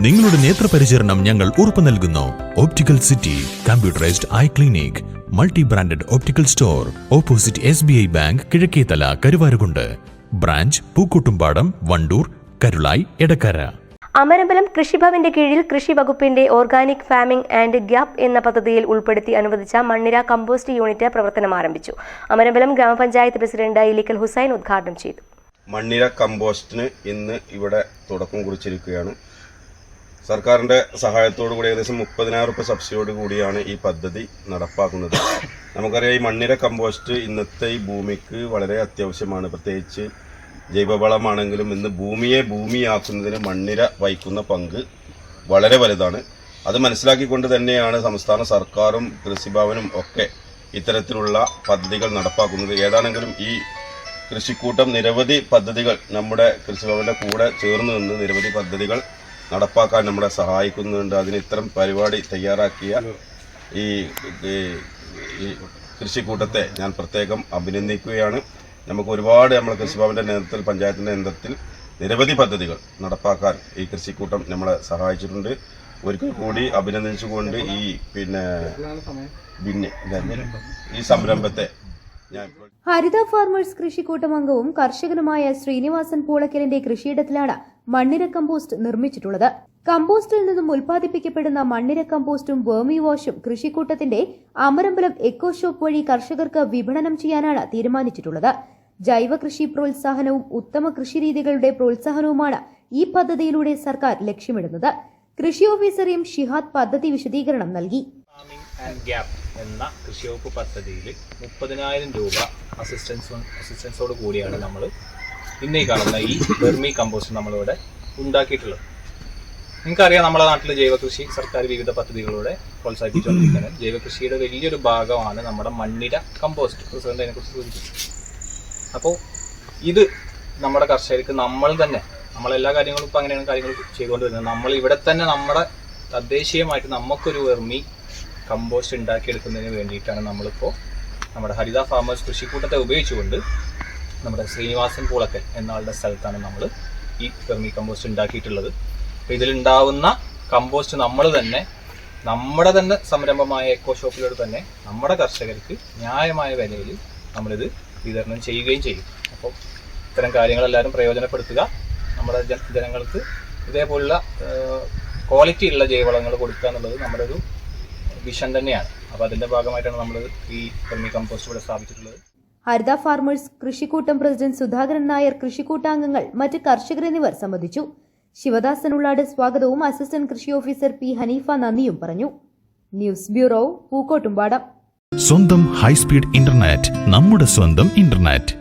നിങ്ങളുടെ നേത്രപരിചരണം ഞങ്ങൾ ഉറപ്പു നൽകുന്നു. Optical city computerized eye clinic, multi branded optical store, opposite SBI bank, Kizhakkethala, Karuvarakundu. Branch Pookkottumpadam, Vandoor, Karulai, Edakkara. Amarambalam കൃഷിഭവന്റെ കീഴിൽ കൃഷി വകുപ്പിന്റെ ഓർഗാനിക് ഫാമിംഗ് ആൻഡ് ഗ്യാപ് എന്ന പദ്ധതിയിൽ ഉൾപ്പെടുത്തി അനുവദിച്ച മണ്ണിര കമ്പോസ്റ്റ് യൂണിറ്റ് പ്രവർത്തനം ആരംഭിച്ചു. അമരമ്പലം ഗ്രാമപഞ്ചായത്ത് പ്രസിഡന്റ് ഇലിക്കൽ ഹുസൈൻ ഉദ്ഘാടനം ചെയ്തു. മണ്ണിര കമ്പോസ്റ്റിന് ഇന്ന് ഇവിടെ തുടക്കം കുറിച്ചിരിക്കുകയാണ്. സർക്കാരിൻ്റെ സഹായത്തോടുകൂടി ഏകദേശം 30,000 രൂപ സബ്സിഡിയോട് കൂടിയാണ് ഈ പദ്ധതി നടപ്പാക്കുന്നത്. നമുക്കറിയാം, ഈ മണ്ണിര കമ്പോസ്റ്റ് ഇന്നത്തെ ഈ ഭൂമിക്ക് വളരെ അത്യാവശ്യമാണ്. പ്രത്യേകിച്ച് ജൈവവളമാണെങ്കിലും ഇന്ന് ഭൂമിയെ ഭൂമിയാക്കുന്നതിന് മണ്ണിര വഹിക്കുന്ന പങ്ക് വളരെ വലുതാണ്. അത് മനസ്സിലാക്കിക്കൊണ്ട് തന്നെയാണ് സംസ്ഥാന സർക്കാരും കൃഷിഭവനും ഒക്കെ ഇത്തരത്തിലുള്ള പദ്ധതികൾ നടപ്പാക്കുന്നത്. ഏതാണെങ്കിലും ഈ കൃഷിക്കൂട്ടം നിരവധി പദ്ധതികൾ നമ്മുടെ കൃഷിഭവന്റെ കൂടെ ചേർന്ന് നിന്ന് നിരവധി പദ്ധതികൾ നടപ്പാക്കാൻ നമ്മളെ സഹായിക്കുന്നുണ്ട്. അതിന് ഇത്തരം പരിപാടി തയ്യാറാക്കിയ ഈ കൃഷിക്കൂട്ടത്തെ ഞാൻ പ്രത്യേകം അഭിനന്ദിക്കുകയാണ്. നമുക്ക് ഒരുപാട് നമ്മുടെ കൃഷിഭവന്റെ നേതൃത്വത്തിൽ, പഞ്ചായത്തിന്റെ നേതൃത്വത്തിൽ നിരവധി പദ്ധതികൾ നടപ്പാക്കാൻ ഈ കൃഷിക്കൂട്ടം നമ്മളെ സഹായിച്ചിട്ടുണ്ട്. ഒരിക്കൽ കൂടി അഭിനന്ദിച്ചുകൊണ്ട് ഈ സംരംഭത്തെ ഹരിത ഫാർമേഴ്സ് കൃഷിക്കൂട്ടം അംഗവും കർഷകനുമായ ശ്രീനിവാസൻ പൂളക്കലിന്റെ കൃഷിയിടത്തിലാണ് മണ്ണിര കമ്പോസ്റ്റ് നിർമ്മിച്ചിട്ടുള്ളത്. കമ്പോസ്റ്റിൽ നിന്നും ഉൽപ്പാദിപ്പിക്കപ്പെടുന്ന മണ്ണിര കമ്പോസ്റ്റും വേർമി വാഷും കൃഷിക്കൂട്ടത്തിന്റെ അമരമ്പലം എക്കോ ഷോപ്പ് വഴി കർഷകർക്ക് വിപണനം ചെയ്യാനാണ് തീരുമാനിച്ചിട്ടുള്ളത്. ജൈവ കൃഷി പ്രോത്സാഹനവും ഉത്തമ കൃഷിരീതികളുടെ പ്രോത്സാഹനവുമാണ് ഈ പദ്ധതിയിലൂടെ സർക്കാർ ലക്ഷ്യമിടുന്നത്. കൃഷി ഓഫീസർ എം ഷിഹാദ് പദ്ധതി വിശദീകരണം നൽകി. എന്ന കൃഷിവകുപ്പ് പദ്ധതിയിൽ 30,000 രൂപ അസിസ്റ്റൻസോട് കൂടിയാണ് നമ്മൾ ഇന്നീ കാണുന്ന ഈ വെർമി കമ്പോസ്റ്റ് നമ്മളിവിടെ ഉണ്ടാക്കിയിട്ടുള്ളത്. നിങ്ങൾക്കറിയാം, നമ്മുടെ നാട്ടിലെ ജൈവകൃഷി സർക്കാർ വിവിധ പദ്ധതികളിലൂടെ പ്രോത്സാഹിപ്പിച്ചുകൊണ്ടിരിക്കുന്നത്. ജൈവകൃഷിയുടെ വലിയൊരു ഭാഗമാണ് നമ്മുടെ മണ്ണിര കമ്പോസ്റ്റ്. പ്രസിഡന്റ് അതിനെക്കുറിച്ച് സൂചിപ്പിച്ചു. അപ്പോൾ ഇത് നമ്മുടെ കർഷകർക്ക് നമ്മളെല്ലാ കാര്യങ്ങളും ഇപ്പം അങ്ങനെയാണ് കാര്യങ്ങൾ ചെയ്തുകൊണ്ട് വരുന്നത്. നമ്മൾ ഇവിടെ തന്നെ നമ്മുടെ തദ്ദേശീയമായിട്ട് നമുക്കൊരു വെർമി കമ്പോസ്റ്റ് ഉണ്ടാക്കിയെടുക്കുന്നതിന് വേണ്ടിയിട്ടാണ് നമ്മളിപ്പോൾ നമ്മുടെ ഹരിത ഫാമേഴ്സ് കൃഷിക്കൂട്ടത്തെ ഉപയോഗിച്ചുകൊണ്ട് നമ്മുടെ ശ്രീനിവാസൻ പൂളക്കൽ എന്ന ആളുടെ സ്ഥലത്താണ് നമ്മൾ ഈ വെർമി കമ്പോസ്റ്റ് ഉണ്ടാക്കിയിട്ടുള്ളത്. അപ്പോൾ ഇതിലുണ്ടാവുന്ന കമ്പോസ്റ്റ് നമ്മുടെ തന്നെ സംരംഭമായ എക്കോ ഷോപ്പിലൂടെ തന്നെ നമ്മുടെ കർഷകർക്ക് ന്യായമായ വിലയിൽ നമ്മളിത് വിതരണം ചെയ്യുകയും ചെയ്യും. അപ്പോൾ ഇത്തരം കാര്യങ്ങളെല്ലാവരും പ്രയോജനപ്പെടുത്തുക. നമ്മുടെ ജനങ്ങൾക്ക് ഇതേപോലുള്ള ക്വാളിറ്റി ഉള്ള ജൈവവളങ്ങൾ കൊടുക്കുക എന്നുള്ളത് നമ്മുടെ ഒരു വിഷൻ തന്നെയാണ്. അപ്പോൾ അതിന്റെ ഭാഗമായിട്ടാണ് നമ്മൾ ഈ വെർമി കമ്പോസ്റ്റ് ഇവിടെ സ്ഥാപിച്ചിട്ടുള്ളത്. ഹരിത ഫാർമേഴ്സ് കൃഷിക്കൂട്ടം പ്രസിഡന്റ് സുധാകരൻ നായർ, കൃഷിക്കൂട്ടാംഗങ്ങൾ, മറ്റ് കർഷകർ എന്നിവർ സംബന്ധിച്ചു. ശിവദാസൻ ഉള്ളാട് സ്വാഗതവും അസിസ്റ്റന്റ് കൃഷി ഓഫീസർ പി ഹനീഫ നന്ദിയും പറഞ്ഞു. News bureau, Pookkottumpadam. സ്വന്തം ഹൈസ്പീഡ് ഇന്റർനെറ്റ്, നമ്മുടെ സ്വന്തം ഇന്റർനെറ്റ്.